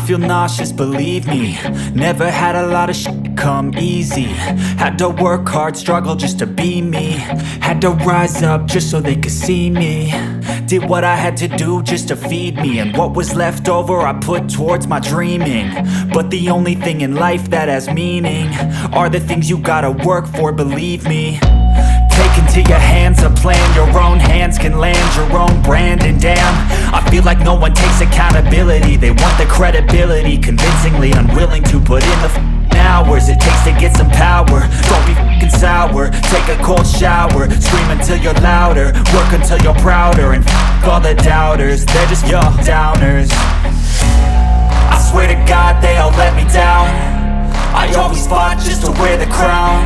feel nauseous, believe me. Never had a lot of shit come easy. Had to work hard, struggle just to be me. Had to rise up just so they could see me. Did what I had to do just to feed me, and what was left over I put towards my dreaming. But the only thing in life that has meaning are the things you gotta work for, believe me. Take into your hands a plan, your own hands can land your own brand. And damn, I feel like no one takes accountability. They want the credibility, convincingly unwilling to put in the hours it takes to get some power. Don't be f***ing sour, take a cold shower. Scream until you're louder, work until you're prouder. And f*** all the doubters, they're just your downers. I swear to God they all let me down. I always fought just to wear the crown.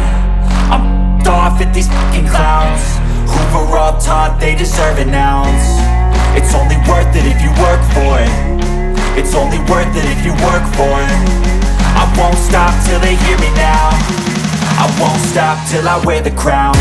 I'm off at these fucking clowns who were all taught they deserve an ounce. It's only worth it if you work for it. It's only worth it if you work for it. I won't stop till they hear me now. I won't stop till I wear the crown.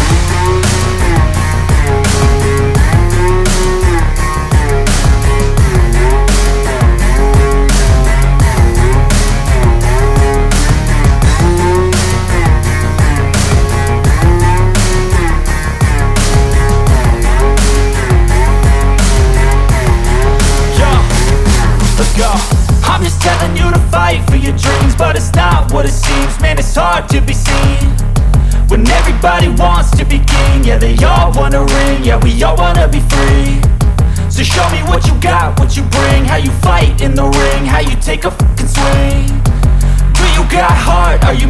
I'm just telling you to fight for your dreams, but it's not what it seems. Man, it's hard to be seen when everybody wants to be king. Yeah, they all wanna ring, yeah, we all wanna be free. So show me what you got, what you bring, how you fight in the ring, how you take a fucking swing. Do you got heart, are you